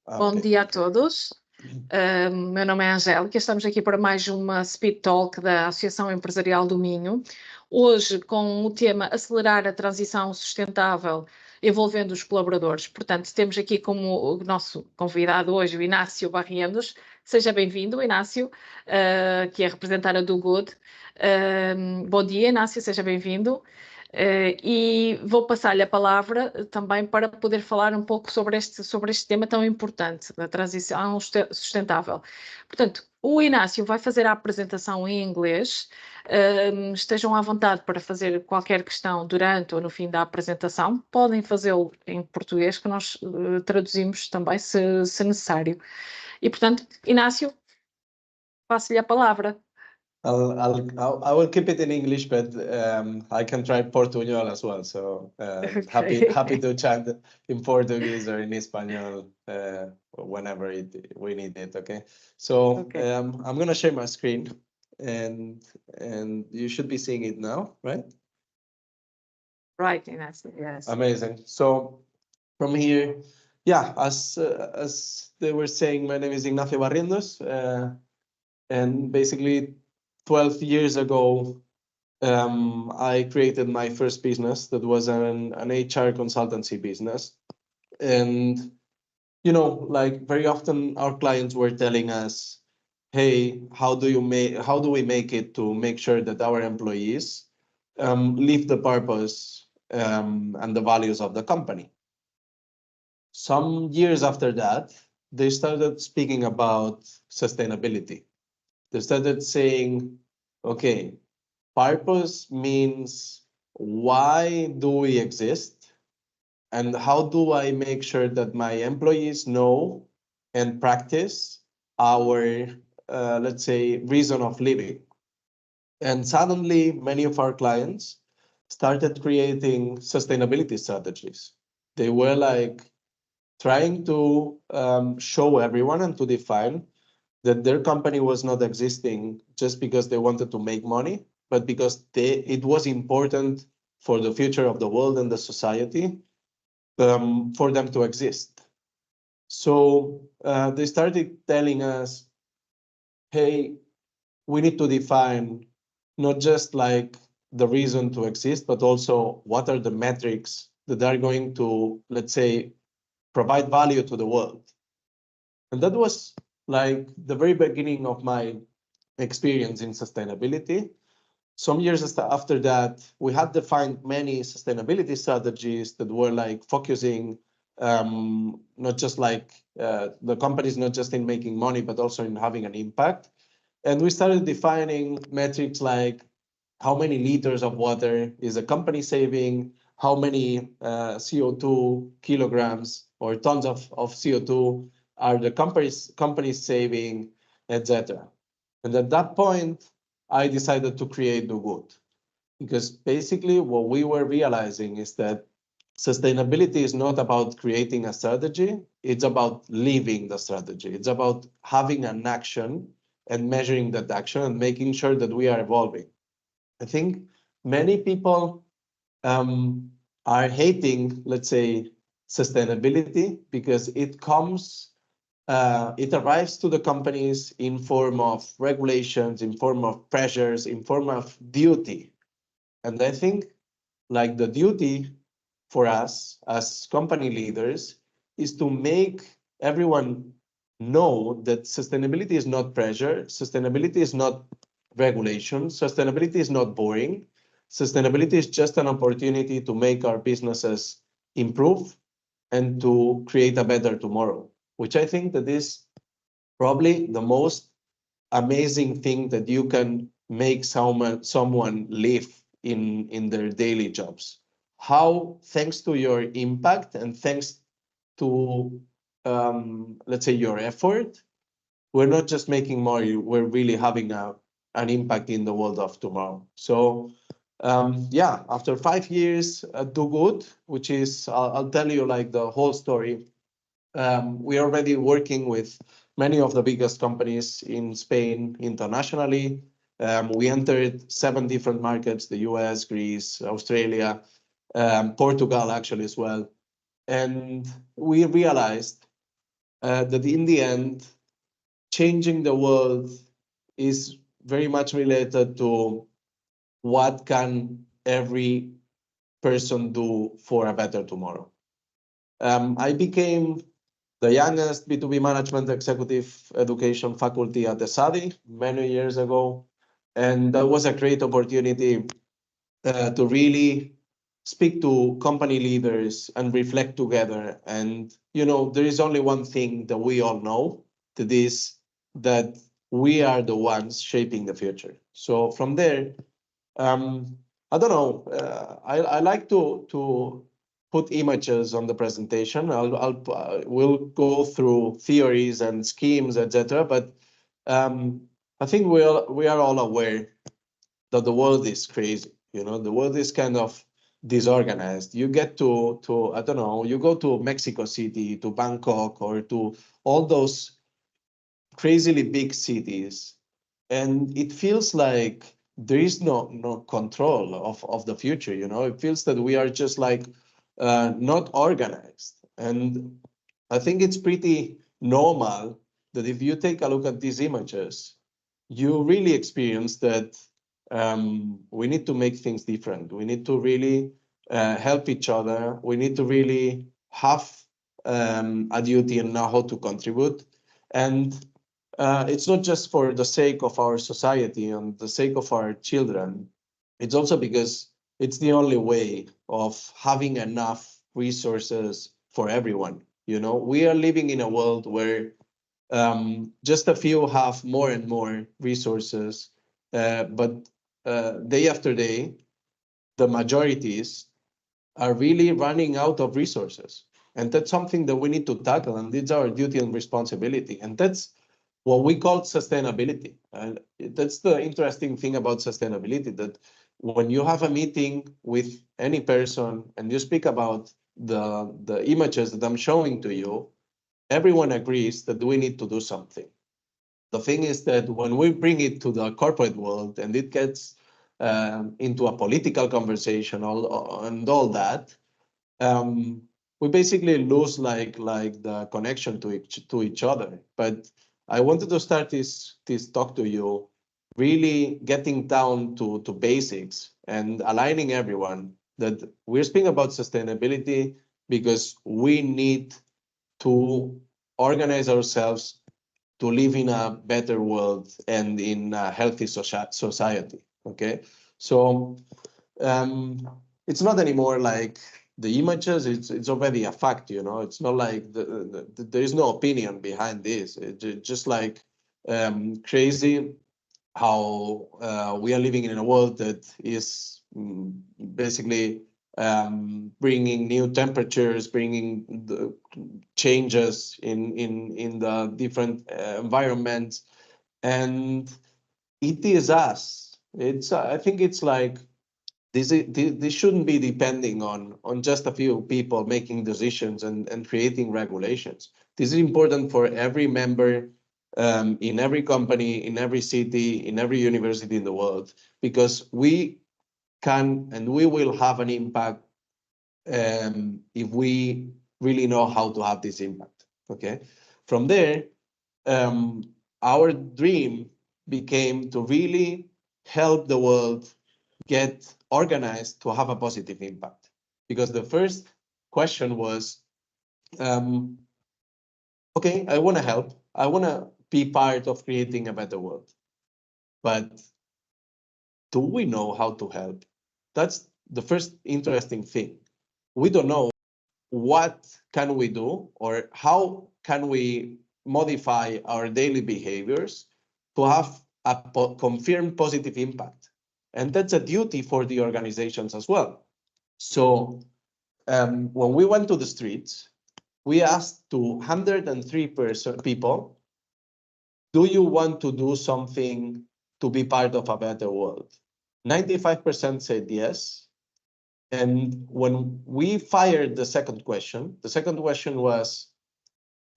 Bom dia a todos. Meu nome é Angélica, estamos aqui para mais uma Speed Talk da Associação Empresarial do Minho. Hoje com o tema Acelerar a transição sustentável, envolvendo os colaboradores. Portanto, temos aqui como o nosso convidado hoje o Inácio Barrientos. Seja bem-vindo, Inácio, que é representar a Do Good. Bom dia, Inácio, seja bem-vindo. E vou passar-lhe a palavra também para poder falar um pouco sobre este tema tão importante, da transição sustentável. Portanto, o Inácio vai fazer a apresentação em inglês. Estejam à vontade para fazer qualquer questão durante ou no fim da apresentação. Podem fazê-lo em português, que nós traduzimos também, se necessário. E, portanto, Inácio, passo-lhe a palavra. I will keep it in English, but I can try Portuñol as well. So Okay. happy to chat in Portuguese or in Espanol whenever we need it. Okay. So Okay. I'm gonna share my screen, and you should be seeing it now, right? Right, Inácio. Yes. Amazing. So from here, yeah, as they were saying, my name is Ignacio Barrientos, and basically 12 years ago, I created my first business that was an HR consultancy business. And, you know, like very often our clients were telling us, hey, how do we make it to make sure that our employees live the purpose and the values of the company? Some years after that, they started speaking about sustainability. They started saying, okay, purpose means why do we exist? And how do I make sure that my employees know and practice our, let's say, reason of living? And suddenly, many of our clients started creating sustainability strategies. They were like trying to show everyone and to define that their company was not existing just because they wanted to make money, but because it was important for the future of the world and the society for them to exist. So they started telling us, hey, we need to define not just like the reason to exist, but also what are the metrics that are going to, let's say, provide value to the world. And that was like the very beginning of my experience in sustainability. Some years after that, we had defined many sustainability strategies that were like focusing not just like the companies, not just in making money, but also in having an impact. And we started defining metrics like how many liters of water is a company saving, how many CO2 kilograms or tons of CO2 are the companies saving, etc. And at that point, I decided to create Do Good, because basically what we were realizing is that sustainability is not about creating a strategy, it's about living the strategy. It's about having an action and measuring that action and making sure that we are evolving. I think many people are hating, let's say, sustainability because it arrives to the companies in form of regulations, in form of pressures, in form of duty. And I think like the duty for us as company leaders is to make everyone know that sustainability is not pressure, sustainability is not regulation, sustainability is not boring. Sustainability is just an opportunity to make our businesses improve and to create a better tomorrow, which I think that is probably the most amazing thing that you can make someone live in their daily jobs. How, thanks to your impact and thanks to, let's say, your effort, we're not just making money, we're really having an impact in the world of tomorrow. So yeah, after 5 years at Do Good, which is, I'll tell you like the whole story. We're already working with many of the biggest companies in Spain internationally. We entered 7 different markets, the US, Greece, Australia, Portugal actually as well. And we realized that in the end, changing the world is very much related to what can every person do for a better tomorrow. I became the youngest B2B management executive education faculty at the SADI many years ago. And that was a great opportunity to really speak to company leaders and reflect together. And, there is only one thing that we all know, that is that we are the ones shaping the future. So from there, I don't know, I like to put images on the presentation. We'll go through theories and schemes, etc. But I think we are all aware that the world is crazy. The world is kind of disorganized. You get to I don't know, you go to Mexico City, to Bangkok, or to all those crazily big cities, and it feels like there is no control of the future. It feels that we are just like not organized. And I think it's pretty normal that if you take a look at these images, you really experience that we need to make things different. We need to really help each other. We need to really have a duty and know how to contribute. And it's not just for the sake of our society and the sake of our children. It's also because it's the only way of having enough resources for everyone. We are living in a world where just a few have more and more resources, but day after day, the majorities are really running out of resources. And that's something that we need to tackle, and it's our duty and responsibility. And that's what we call sustainability. And that's the interesting thing about sustainability, that when you have a meeting with any person and you speak about the images that I'm showing to you, everyone agrees that we need to do something. The thing is that when we bring it to the corporate world and it gets into a political conversation and all that, we basically lose like the connection to each other. But I wanted to start this talk to you really getting down to basics and aligning everyone that we're speaking about sustainability because we need to organize ourselves to live in a better world and in a healthy society. Okay, so it's not anymore like the images. It's already a fact. It's not like there is no opinion behind this. It's just like crazy how we are living in a world that is basically bringing new temperatures, bringing the changes in the different environments, and it is us. I think it's like this shouldn't be depending on just a few people making decisions and creating regulations. This is important for every member in every company, in every city, in every university in the world, because we can and we will have an impact if we really know how to have this impact. Okay, from there, our dream became to really help the world get organized to have a positive impact. Because the first question was, okay, I want to help. I want to be part of creating a better world. But do we know how to help? That's the first interesting thing. We don't know what can we do or how can we modify our daily behaviors to have a confirmed positive impact. And that's a duty for the organizations as well. So when we went to the streets, we asked 203 people, do you want to do something to be part of a better world? 95% said yes. And when we fired the second question was,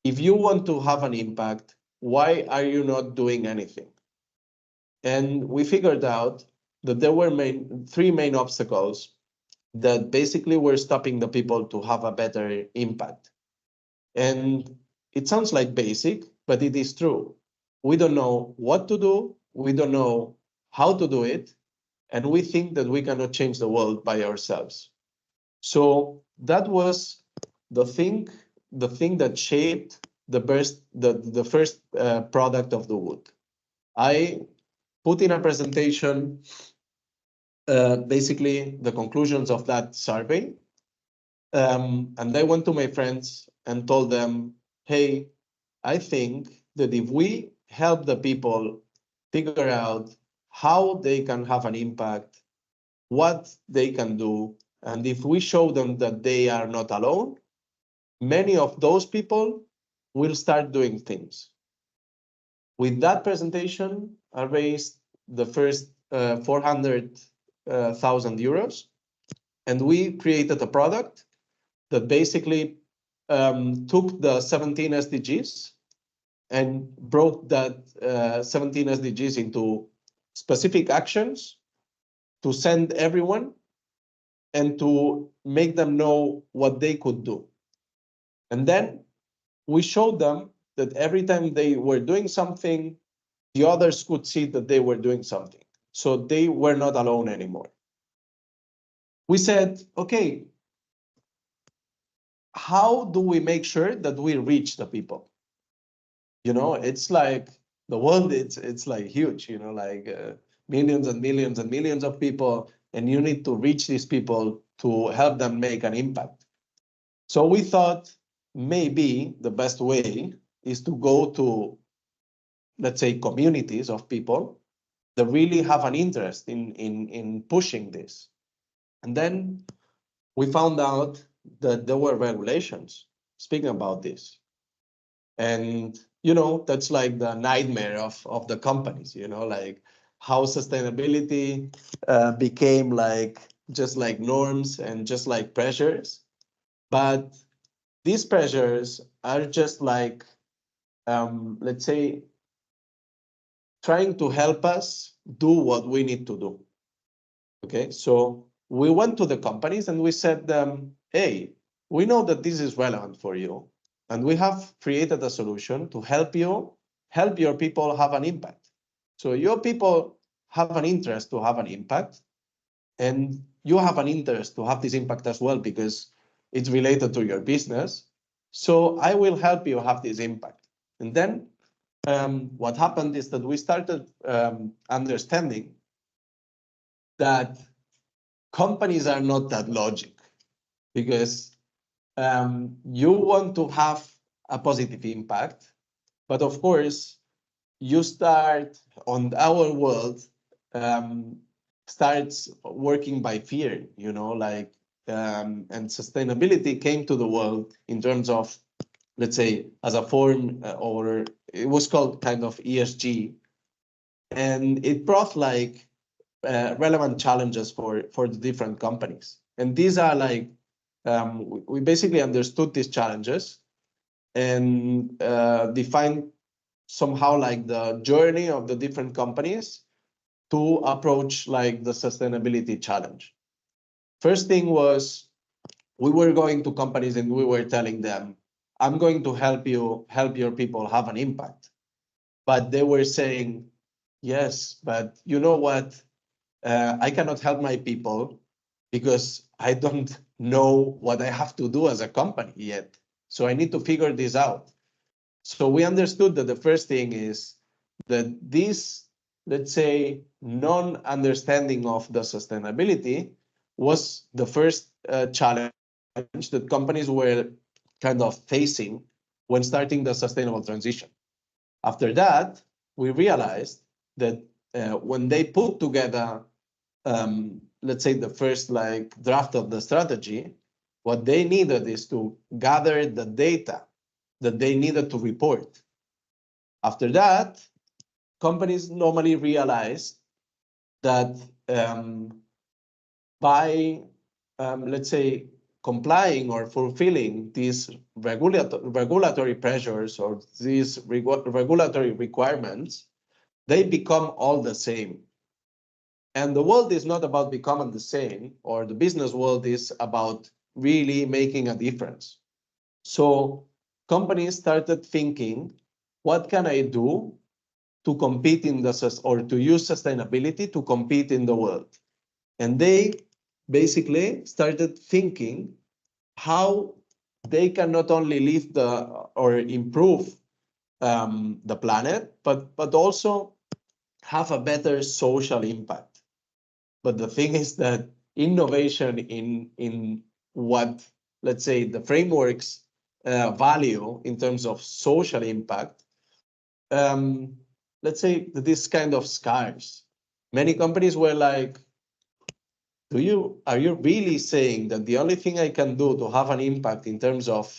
if you want to have an impact, why are you not doing anything? And we figured out that there were three main obstacles that basically were stopping the people to have a better impact. And it sounds like basic, but it is true. We don't know what to do. We don't know how to do it. And we think that we cannot change the world by ourselves. So that was the thing that shaped the first product of the wood. I put in a presentation basically the conclusions of that survey. And I went to my friends and told them, hey, I think that if we help the people figure out how they can have an impact, what they can do, and if we show them that they are not alone, many of those people will start doing things. With that presentation, I raised the first 400,000 euros, and we created a product that basically took the 17 SDGs and broke that 17 SDGs into specific actions to send everyone and to make them know what they could do. And then we showed them that every time they were doing something, the others could see that they were doing something. So they were not alone anymore. We said, okay, how do we make sure that we reach the people? You know, it's like the world, it's like huge, you know, like millions and millions and millions of people, and you need to reach these people to help them make an impact. So we thought maybe the best way is to go to, let's say, communities of people that really have an interest in pushing this. And then we found out that there were regulations speaking about this. And, you know, that's like the nightmare of the companies, you know, like how sustainability became like just like norms and just like pressures. But these pressures are just like, let's say, trying to help us do what we need to do. Okay, so we went to the companies and we said them, hey, we know that this is relevant for you, and we have created a solution to help your people have an impact. So your people have an interest to have an impact, and you have an interest to have this impact as well because it's related to your business. So I will help you have this impact. And then what happened is that we started understanding that companies are not that logic, because you want to have a positive impact, but of course you start on our world starts working by fear, you know, like and sustainability came to the world in terms of, let's say, as a form or it was called kind of ESG, and it brought like relevant challenges for the different companies. And these are like, we basically understood these challenges and defined somehow like the journey of the different companies to approach like the sustainability challenge. First thing was we were going to companies and we were telling them, I'm going to help your people have an impact. But they were saying, yes, but you know what? I cannot help my people because I don't know what I have to do as a company yet. So I need to figure this out. So we understood that the first thing is that this, let's say, non-understanding of the sustainability was the first challenge that companies were kind of facing when starting the sustainable transition. After that, we realized that when they put together let's say the first like draft of the strategy, what they needed is to gather the data that they needed to report. After that, companies normally realize that by, let's say, complying or fulfilling these regulatory pressures or these regulatory requirements, they become all the same. And the world is not about becoming the same, or the business world is about really making a difference. So companies started thinking, what can I do to compete in or to use sustainability to compete in the world? And they basically started thinking how they can not only live or improve the planet, but also have a better social impact. But the thing is that innovation in what, let's say, the frameworks value in terms of social impact, let's say that this kind of scarce. Many companies were like, are you really saying that the only thing I can do to have an impact in terms of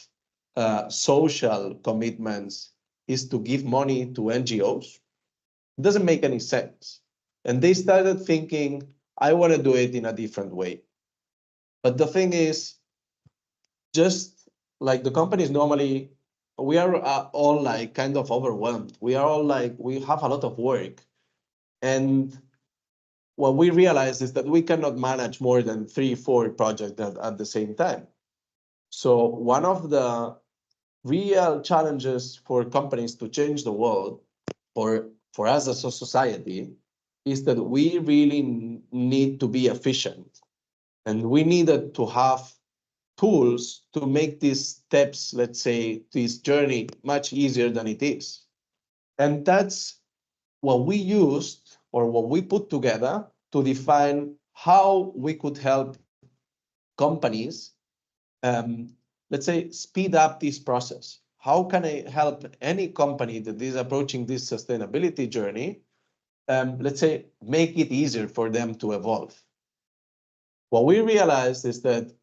social commitments is to give money to NGOs? It doesn't make any sense. And they started thinking, I want to do it in a different way. But the thing is, just like the companies normally, we are all like kind of overwhelmed. We are all like, we have a lot of work. And what we realized is that we cannot manage more than 3-4 projects at the same time. So one of the real challenges for companies to change the world, or for us as a society, is that we really need to be efficient. And we needed to have tools to make these steps, let's say, this journey much easier than it is. And that's what we used, or what we put together to define how we could help companies, let's say, speed up this process. How can I help any company that is approaching this sustainability journey, let's say, make it easier for them to evolve? What we realized is that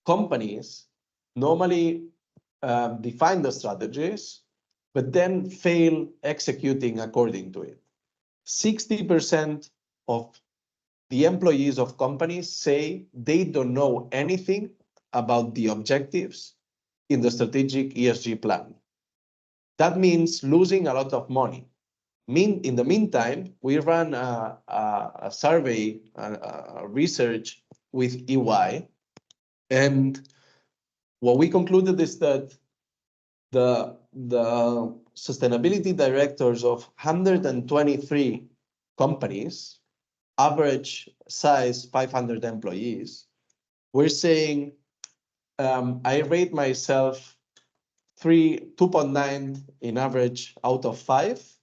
companies normally define the strategies, but then fail executing according to it. 60% of the employees of companies say they don't know anything about the objectives in the strategic ESG plan. That means losing a lot of money. In the meantime, we ran a survey, a research with EY, and what we concluded is that the sustainability directors of 123 companies, average size 500 employees, were saying, I rate myself 2.9 in average out of 5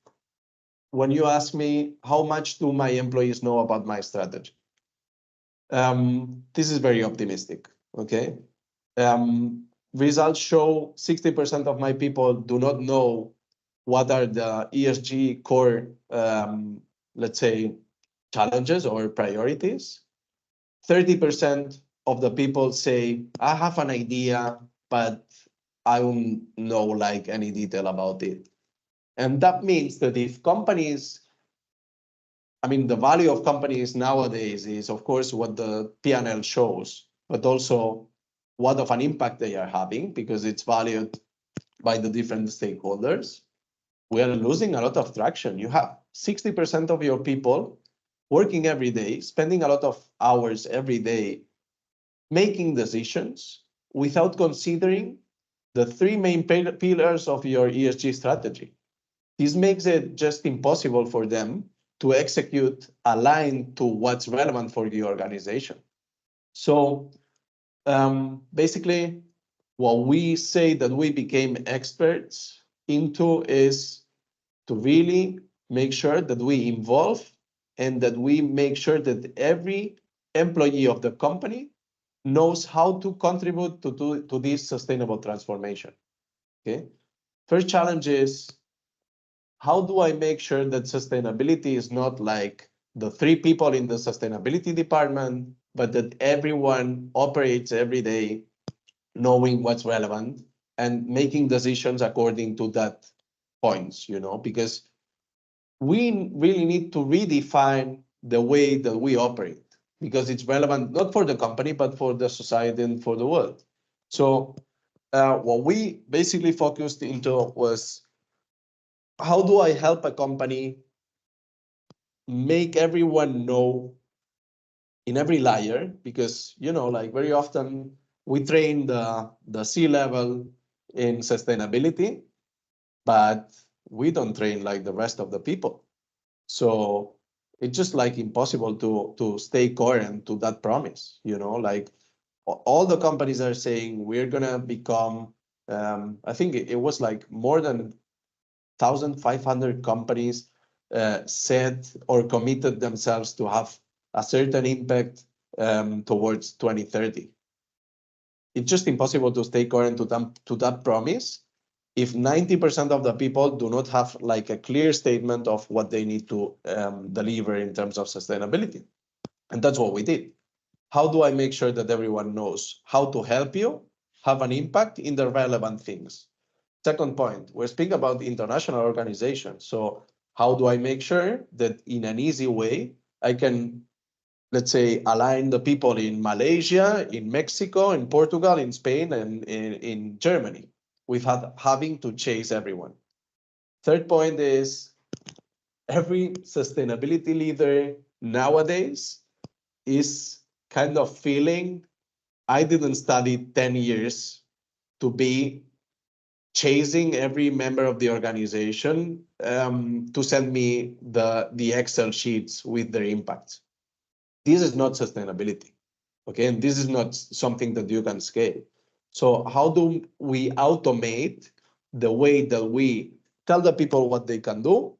when you ask me how much do my employees know about my strategy. This is very optimistic, okay? Results show 60% of my people do not know what are the ESG core, let's say, challenges or priorities. 30% of the people say, I have an idea, but I don't know like any detail about it. And that means that if companies, I mean, the value of companies nowadays is, of course, what the P&L shows, but also what of an impact they are having, because it's valued by the different stakeholders. We are losing a lot of traction. You have 60% of your people working every day, spending a lot of hours every day, making decisions without considering the 3 main pillars of your ESG strategy. This makes it just impossible for them to execute aligned to what's relevant for the organization. So basically, what we say that we became experts into is to really make sure that we involve and that we make sure that every employee of the company knows how to contribute to this sustainable transformation. Okay. First challenge is, how do I make sure that sustainability is not like the 3 people in the sustainability department, but that everyone operates every day knowing what's relevant and making decisions according to that points, you know, because we really need to redefine the way that we operate, because it's relevant not for the company, but for the society and for the world. So what we basically focused into was, how do I help a company make everyone know in every layer? Because, you know, like very often we train the C-level, in sustainability, but we don't train like the rest of the people. So it's just like impossible to stay coherent to that promise, you know, like all the companies are saying we're gonna become, I think it was like more than 1,500 companies said or committed themselves to have a certain impact towards 2030. It's just impossible to stay current to that promise if 90% of the people do not have like a clear statement of what they need to deliver in terms of sustainability. And that's what we did. How do I make sure that everyone knows how to help you have an impact in the relevant things? Second point, we're speaking about international organizations. So how do I make sure that in an easy way, I can, let's say, align the people in Malaysia, in Mexico, in Portugal, in Spain, and in Germany without having to chase everyone? Third point is every sustainability leader nowadays is kind of feeling, I didn't study 10 years to be chasing every member of the organization to send me the Excel sheets with their impacts. This is not sustainability, okay? And this is not something that you can scale. So how do we automate the way that we tell the people what they can do,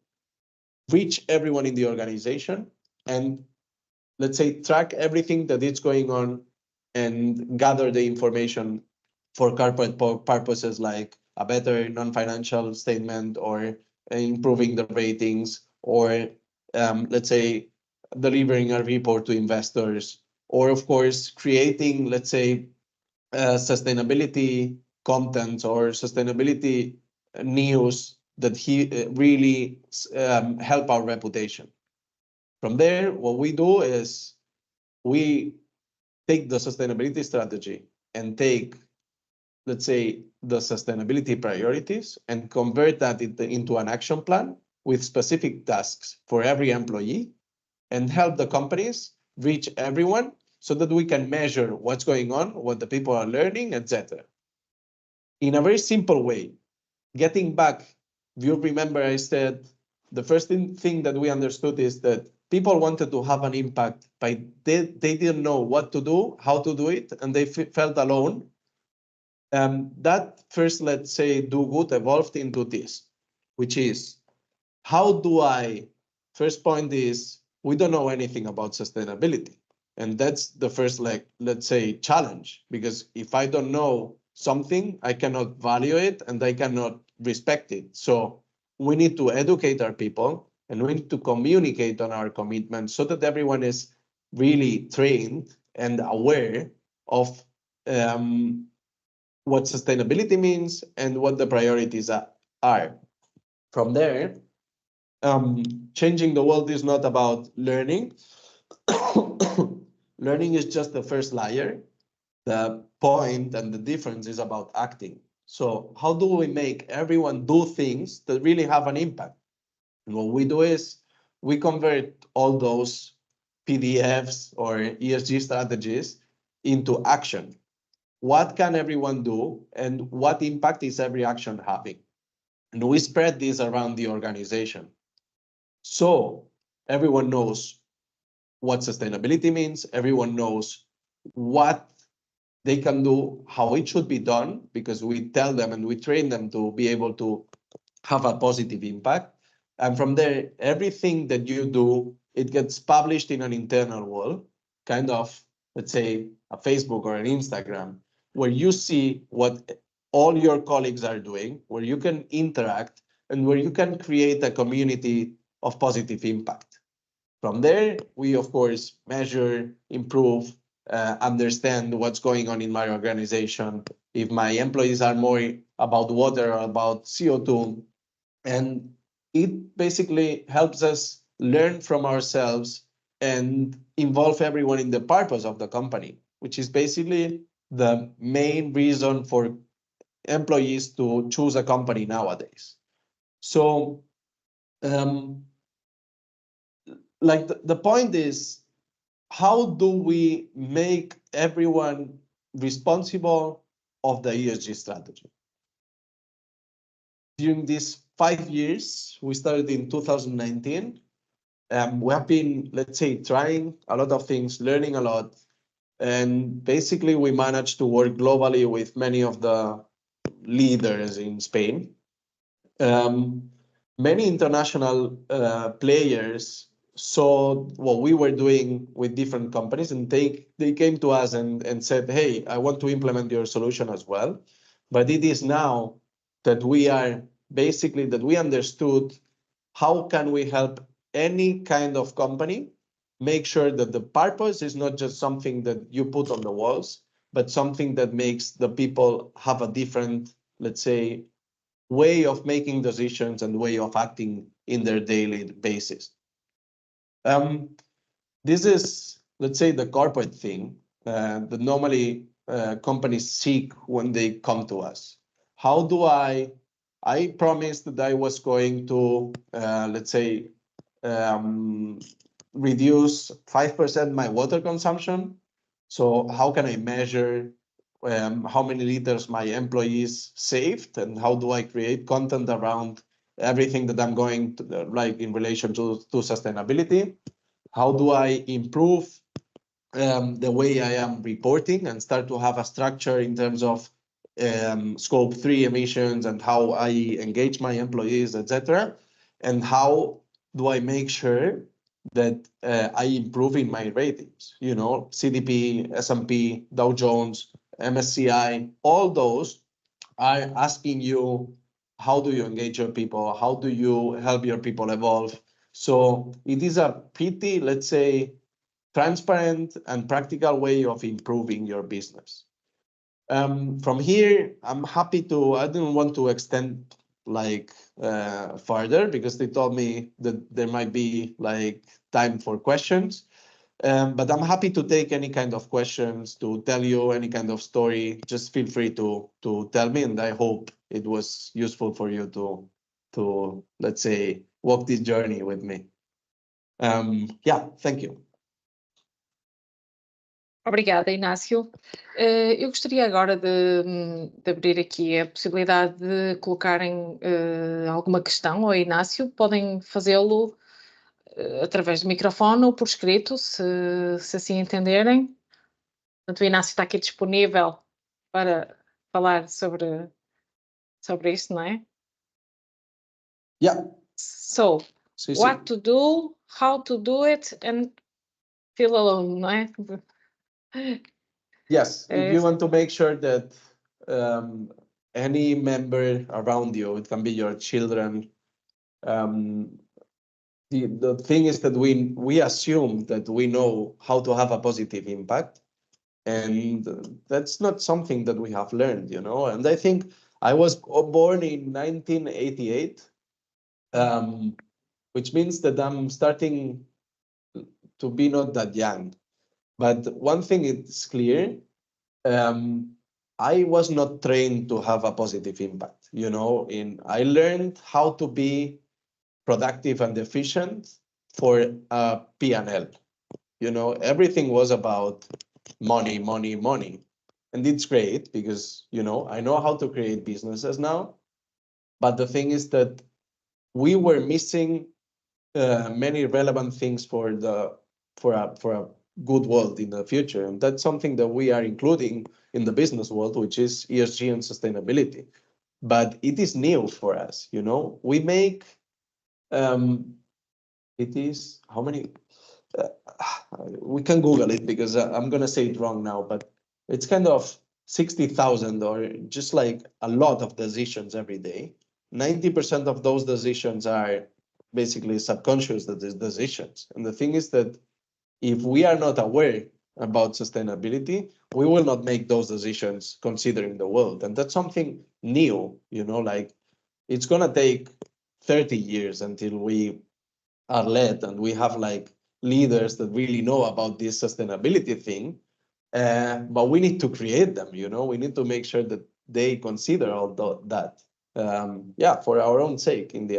reach everyone in the organization, and let's say track everything that is going on and gather the information for corporate purposes like a better non-financial statement or improving the ratings or let's say delivering a report to investors or of course creating, let's say, sustainability content or sustainability news that really help our reputation. From there, what we do is we take the sustainability strategy and take, let's say, the sustainability priorities and convert that into an action plan with specific tasks for every employee and help the companies reach everyone so that we can measure what's going on, what the people are learning, etc. In a very simple way, getting back, if you remember I said the first thing that we understood is that people wanted to have an impact, but they didn't know what to do, how to do it, and they felt alone. That first, let's say, do good evolved into this, which is how do I, first point is we don't know anything about sustainability. And that's the first, like, let's say, challenge, because if I don't know something, I cannot value it and I cannot respect it. So we need to educate our people and we need to communicate on our commitments so that everyone is really trained and aware of what sustainability means and what the priorities are. From there, changing the world is not about learning. Learning is just the first layer. The point and the difference is about acting. So how do we make everyone do things that really have an impact? And what we do is we convert all those PDFs or ESG strategies into action. What can everyone do and what impact is every action having? And we spread this around the organization. So everyone knows what sustainability means, everyone knows what they can do, how it should be done, because we tell them and we train them to be able to have a positive impact. And from there, everything that you do, it gets published in an internal wall, kind of, let's say, a Facebook or an Instagram, where you see what all your colleagues are doing, where you can interact, and where you can create a community of positive impact. From there, we, of course, measure, improve, understand what's going on in my organization, if my employees are more about water or about CO2. And it basically helps us learn from ourselves and involve everyone in the purpose of the company, which is basically the main reason for employees to choose a company nowadays. So, like the point is, how do we make everyone responsible of the ESG strategy? during these 5 years, we started in 2019. We have been, let's say, trying a lot of things, learning a lot. And basically, we managed to work globally with many of the leaders in Spain. Many international players saw what we were doing with different companies, and they came to us and said, hey, I want to implement your solution as well. But it is now that we understood how can we help any kind of company make sure that the purpose is not just something that you put on the walls, but something that makes the people have a different, let's say, way of making decisions and way of acting in their daily basis. This is, let's say, the corporate thing that normally companies seek when they come to us. How do I promised that I was going to, let's say, reduce 5% my water consumption. So how can I measure how many liters my employees saved, and how do I create content around everything that I'm going to, like in relation to sustainability? How do I improve the way I am reporting and start to have a structure in terms of scope 3 emissions and how I engage my employees, etc. And how do I make sure that I improve in my ratings? You know, CDP, S&P, Dow Jones, MSCI, all those are asking you, how do you engage your people? How do you help your people evolve? So it is a pretty, let's say, transparent and practical way of improving your business. From here, I'm happy to, I didn't want to extend like further because they told me that there might be like time for questions. But I'm happy to take any kind of questions, to tell you any kind of story. Just feel free to tell me, and I hope it was useful for you to let's say, walk this journey with me. Yeah, thank you. Obrigada, Inácio. Eu gostaria agora de abrir aqui a possibilidade de colocarem alguma questão ao Inácio. Podem fazê-lo através do microfone ou por escrito, se assim entenderem. Portanto, o Inácio está aqui disponível para falar sobre isto, não é? Yeah. So, what to do, how to do it, and feel alone, não é? Yes, if you want to make sure that any member around you, it can be your children. The thing is that we assume that we know how to have a positive impact, and that's not something that we have learned, you know. And I think I was born in 1988, which means that I'm starting to be not that young. But one thing is clear, I was not trained to have a positive impact. You know, I learned how to be productive and efficient for a P&L. You know, everything was about money, money, money. And it's great because, you know, I know how to create businesses now. But the thing is that we were missing many relevant things for a good world in the future. And that's something that we are including in the business world, which is ESG and sustainability. But it is new for us, you know. We make, it is, how many? We can Google it because I'm going to say it wrong now, but it's kind of 60,000 or just like a lot of decisions every day. 90% of those decisions are basically subconscious decisions. And the thing is that if we are not aware about sustainability, we will not make those decisions considering the world. And that's something new, you know, like it's going to take 30 years until we are led and we have like leaders that really know about this sustainability thing. But we need to create them, you know, we need to make sure that they consider all that. Yeah, for our own sake in the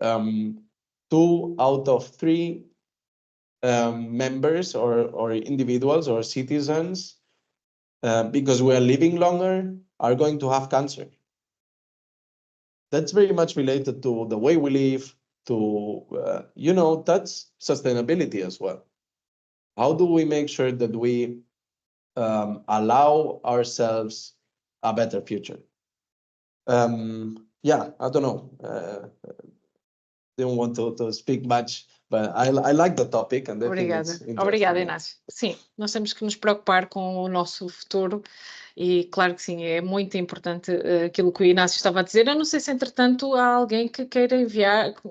end. 2 out of 3 members or individuals or citizens, because we are living longer, are going to have cancer. that's very much related to the way we live, to, that's sustainability as well. How do we make sure that we allow ourselves a better future? Yeah, I don't know. Didn't want to speak much, but I like the topic and I think it's interesting. Obrigada, Inácio. Sim, nós temos que nos preocupar com o nosso futuro e claro que sim, é muito importante aquilo que o Inácio estava a dizer. Eu não sei se entretanto há alguém que queira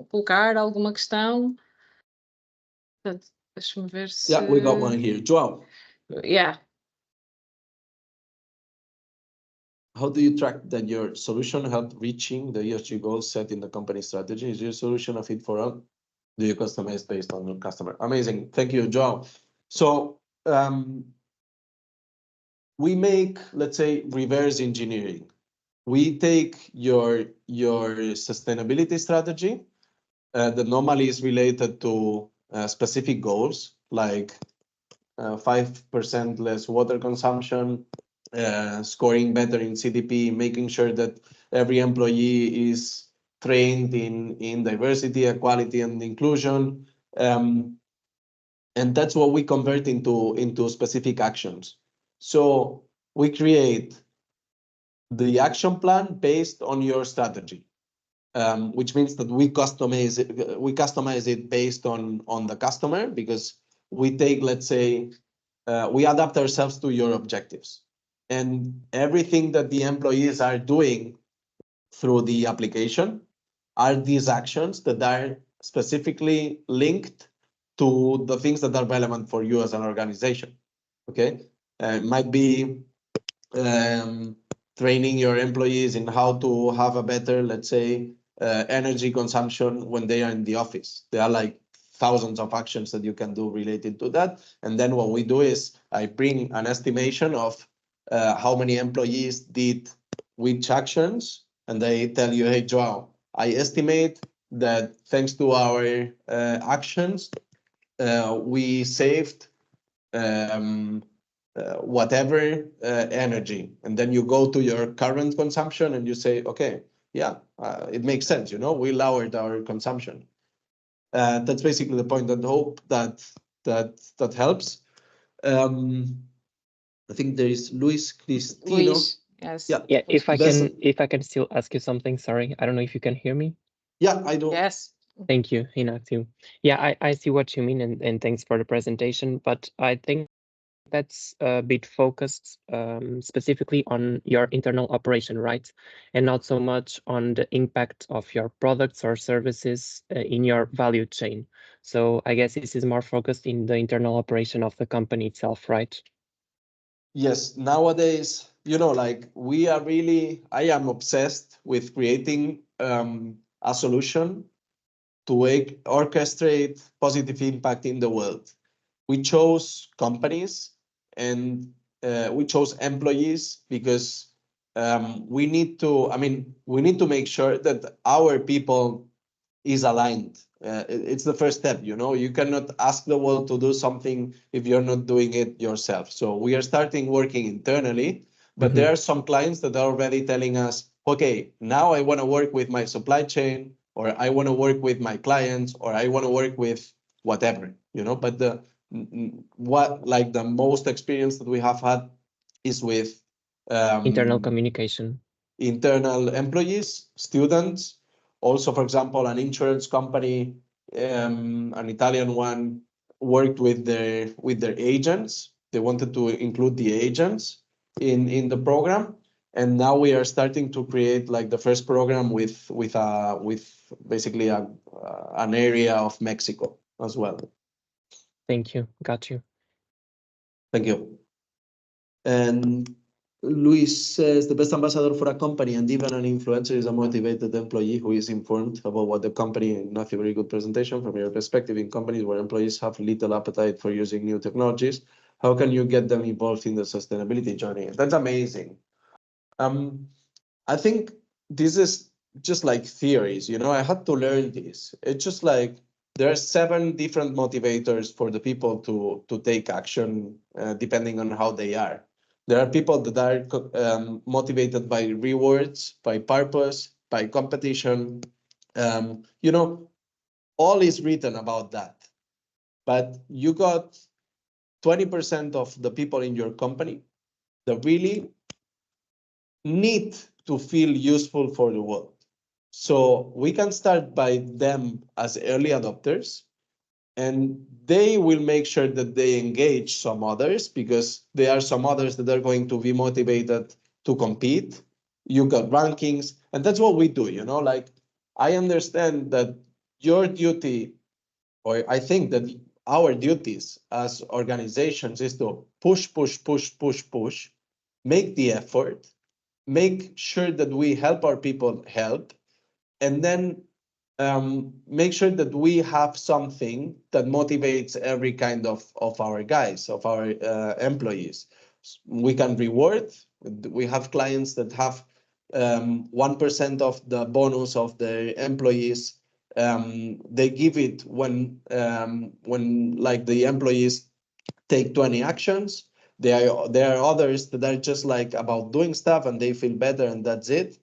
colocar alguma questão. Deixa-me ver se... Yeah, we got one here. João. Yeah. How do you track that your solution helped reaching the ESG goals set in the company strategy? Is your solution a fit for all? Do you customize based on your customer? Amazing. Thank you, João. So we make, let's say, reverse engineering. We take your sustainability strategy that normally is related to specific goals, like 5% less water consumption, scoring better in CDP, making sure that every employee is trained in diversity, equality, and inclusion. And that's what we convert into specific actions. So we create the action plan based on your strategy, which means that we customize it based on the customer, because we take, let's say, we adapt ourselves to your objectives. And everything that the employees are doing through the application are these actions that are specifically linked to the things that are relevant for you as an organization. Okay, it might be training your employees in how to have a better, let's say, energy consumption when they are in the office. There are like thousands of actions that you can do related to that. And then what we do is I bring an estimation of how many employees did which actions, and they tell you, hey, Joao, I estimate that thanks to our actions, we saved whatever energy. And then you go to your current consumption and you say, okay, yeah, it makes sense, we lowered our consumption. That's basically the point, and hope that helps. I think there is Luis Cristino. Luis, yes. Yeah, if I can still ask you something, sorry. I don't know if you can hear me. Yeah, I do. Yes. Thank you, Inácio. Yeah, I see what you mean, and thanks for the presentation, but I think that's a bit focused specifically on your internal operation, right? And not so much on the impact of your products or services in your value chain. So I guess this is more focused in the internal operation of the company itself, right? Yes, nowadays, like I am obsessed with creating a solution to orchestrate positive impact in the world. We chose companies and we chose employees because we need to make sure that our people is aligned. It's the first step, you cannot ask the world to do something if you're not doing it yourself. So we are starting working internally, but there are some clients that are already telling us, okay, now I want to work with my supply chain, or I want to work with my clients, or I want to work with whatever, but the most experience that we have had is with internal communication, internal employees, students. Also, for example, an insurance company, an Italian one, worked with their agents. They wanted to include the agents in the program, and now we are starting to create like the first program with basically an area of Mexico as well. Thank you. Got you. Thank you. And Luis says the best ambassador for a company and even an influencer is a motivated employee who is informed about what the company, not a very good presentation from your perspective in companies where employees have little appetite for using new technologies. How can you get them involved in the sustainability journey? That's amazing. I think this is just like theories, I had to learn this. It's just like there are 7 different motivators for the people to take action depending on how they are. There are people that are motivated by rewards, by purpose, by competition. You know, all is written about that, but you got 20% of the people in your company that really need to feel useful for the world. So we can start by them as early adopters, and they will make sure that they engage some others, because there are some others that are going to be motivated to compete. You got rankings, and that's what we do, you know, like I understand that your duty, or I think that our duties as organizations is to push, make the effort, make sure that we help our people help, and then make sure that we have something that motivates every kind of our guys, of our employees. We can reward. We have clients that have 1% of the bonus of their employees. They give it when like the employees take 20 actions. There are others that are just like about doing stuff and they feel better and that's it.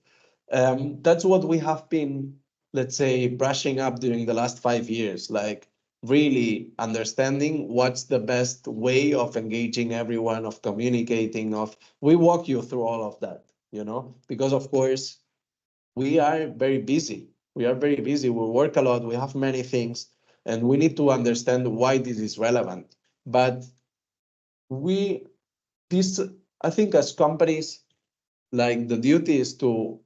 That's what we have been, let's say, brushing up during the last 5 years, like really understanding what's the best way of engaging everyone, of communicating, we walk you through all of that, you know, because of course we are very busy. We work a lot, we have many things, and we need to understand why this is relevant. But I think as companies, like the duty is to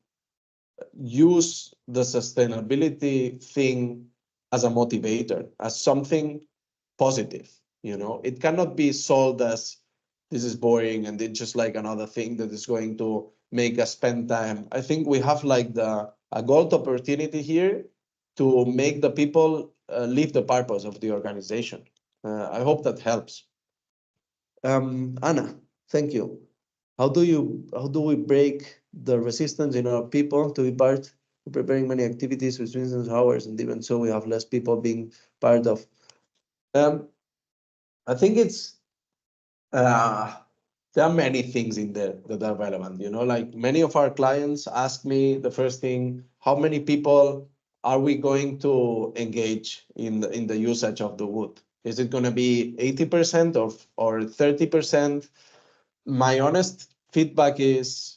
use the sustainability thing as a motivator, as something positive, you know. It cannot be sold as this is boring and it's just like another thing that is going to make us spend time. I think we have like a gold opportunity here to make the people live the purpose of the organization. I hope that helps. Anna, thank you. How do we break the resistance in our people to be part of preparing many activities with instance hours, and even so we have less people being part of? I think it's there are many things in there that are relevant, you know, like many of our clients ask me the first thing, how many people are we going to engage in the usage of the wood? Is it going to be 80% or 30%? My honest feedback is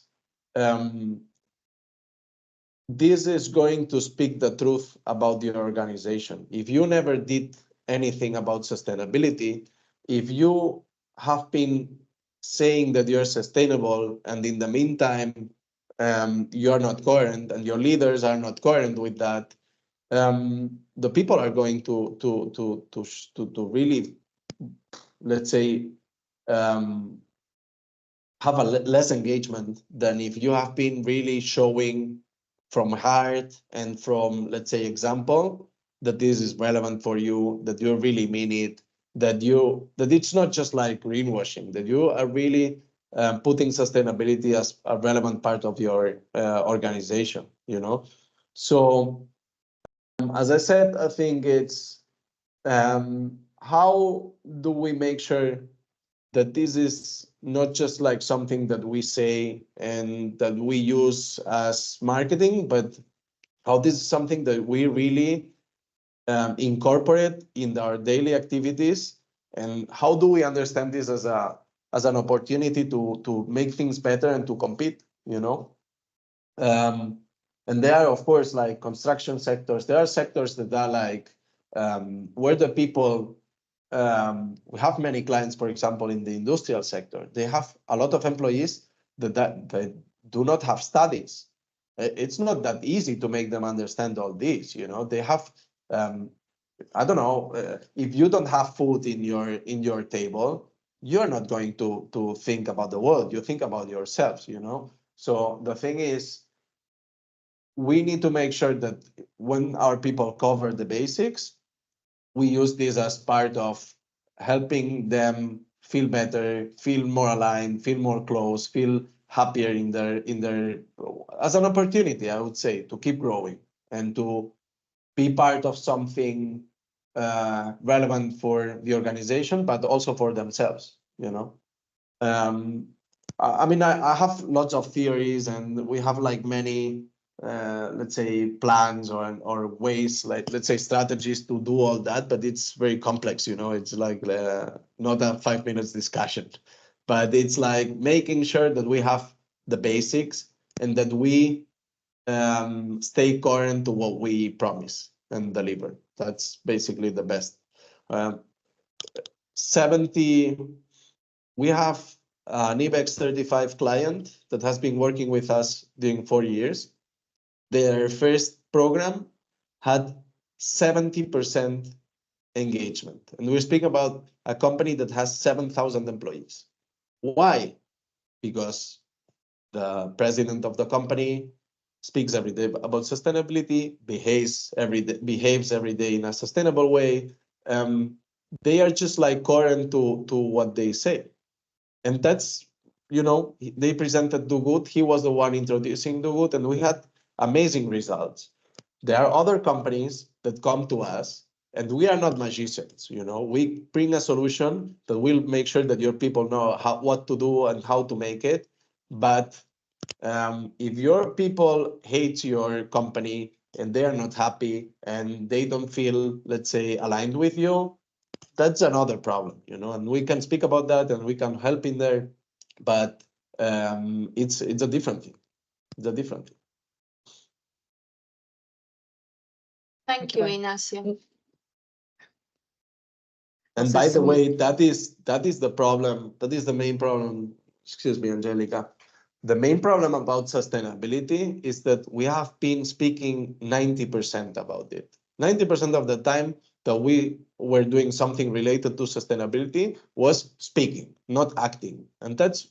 this is going to speak the truth about the organization. If you never did anything about sustainability, if you have been saying that you're sustainable and in the meantime you're not coherent and your leaders are not coherent with that, the people are going to really, let's say, have a less engagement than if you have been really showing from heart and from, let's say, example that this is relevant for you, that you really mean it, that it's not just like greenwashing, that you are really putting sustainability as a relevant part of your organization, you know. So as I said, I think it's how do we make sure that this is not just like something that we say and that we use as marketing, but how this is something that we really incorporate in our daily activities, and how do we understand this as an opportunity to make things better and to compete, you know. And there are, of course, like construction sectors. There are sectors that are like where the people, we have many clients, for example, in the industrial sector. They have a lot of employees that do not have studies. It's not that easy to make them understand all this, you know. They have, I don't know, if you don't have food in your table, you're not going to think about the world. You think about yourselves, you know. So the thing is, we need to make sure that when our people cover the basics, we use this as part of helping them feel better, feel more aligned, feel more close, feel happier in their as an opportunity, I would say, to keep growing and to be part of something relevant for the organization, but also for themselves, you know. I mean, I have lots of theories, and we have like many let's say, plans or ways, like, let's say, strategies to do all that, but it's very complex, you know, it's like not a 5 minutes discussion, but it's like making sure that we have the basics and that we stay current to what we promise and deliver. That's basically the best. 70, we have an IBEX 35 client that has been working with us during 4 years. Their first program had 70% engagement. And we're speaking about a company that has 7,000 employees. Why? Because the president of the company speaks every day about sustainability, behaves every day in a sustainable way. They are just like current to what they say. And that's, you know, they presented Do Good. He was the one introducing Do Good, and we had amazing results. There are other companies that come to us, and we are not magicians, you know. We bring a solution that will make sure that your people know what to do and how to make it. But if your people hate your company and they are not happy and they don't feel, let's say, aligned with you, that's another problem, you know, and we can speak about that and we can help in there, but it's a different thing. It's a different thing. Thank you, Ignacio. And by the way, that is the problem. That is the main problem. Excuse me, Angelica. The main problem about sustainability is that we have been speaking 90% about it. 90% of the time that we were doing something related to sustainability was speaking, not acting. And that's,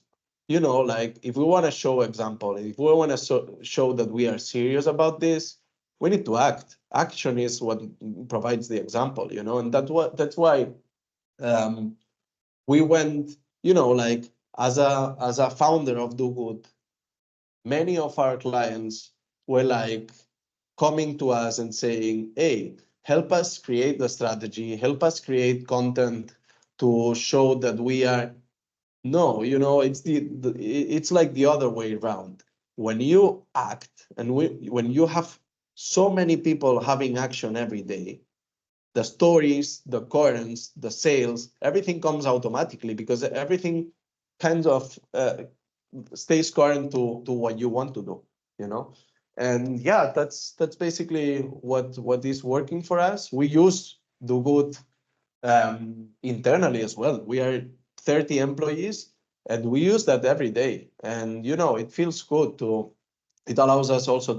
you know, like, if we want to show example, if we want to show that we are serious about this, we need to act. Action is what provides the example, you know, and that's why we went, you know, like, as a founder of Do Good, many of our clients were like coming to us and saying, hey, help us create the strategy, help us create content to show that we are. No, you know, it's like the other way around. When you act and when you have so many people having action every day, the stories, the currents, the sales, everything comes automatically because everything kind of stays current to what you want to do, you know? And yeah, that's basically what is working for us. We use Do Good internally as well. We are 30 employees and we use that every day. And, you know, it feels good it allows us also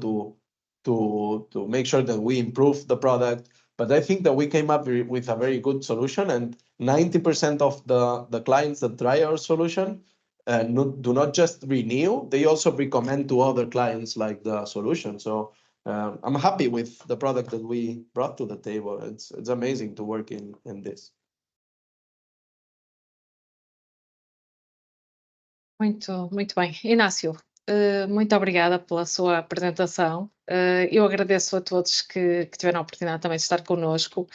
to make sure that we improve the product. But I think that we came up with a very good solution, and 90% of the clients that try our solution do not just renew, they also recommend to other clients like the solution. So I'm happy with the product that we brought to the table. It's amazing to work in this. Muito bem. Inácio, muito obrigada pela sua apresentação. Eu agradeço a todos que tiveram a oportunidade também de estar connosco.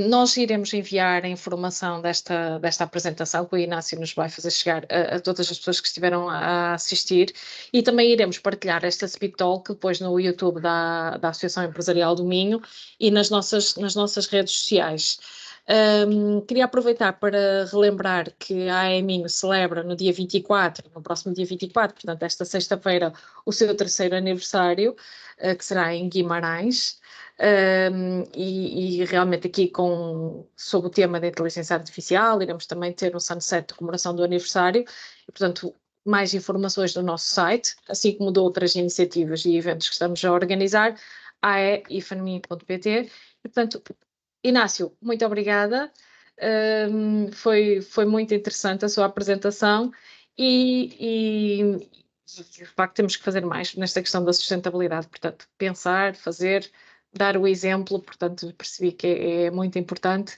Nós iremos enviar a informação desta apresentação que o Inácio nos vai fazer chegar a todas as pessoas que estiveram a assistir, e também iremos partilhar esta Speed Talk depois no YouTube da Associação Empresarial do Minho e nas nossas redes sociais. Queria aproveitar para relembrar que a AEMinho celebra no próximo dia 24, portanto esta sexta-feira, o seu 3º aniversário, que será em Guimarães, e realmente aqui sob o tema da inteligência artificial, iremos também ter um sunset de comemoração do aniversário, e portanto mais informações no nosso site, assim como de outras iniciativas e eventos que estamos a organizar, ae-ifami.pt, e portanto, Inácio, muito obrigada, foi muito interessante a sua apresentação e de facto temos que fazer mais nesta questão da sustentabilidade, portanto, pensar, fazer, dar o exemplo, portanto, percebi que é muito importante.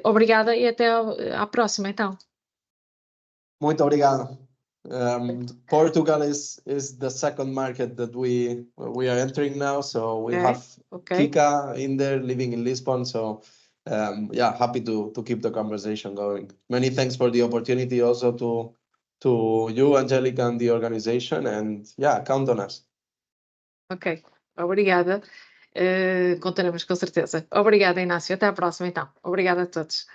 Obrigada e até à próxima, então. Muito obrigado. Portugal is the second market that we are entering now, so we have Kika in there living in Lisbon, so yeah, happy to keep the conversation going. Many thanks for the opportunity also to you, Angelica, and the organization, and yeah, count on us. Ok, obrigada. Contaremos com certeza. Obrigada, Inácio. Até à próxima, então. Obrigada a todos.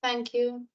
Thank you.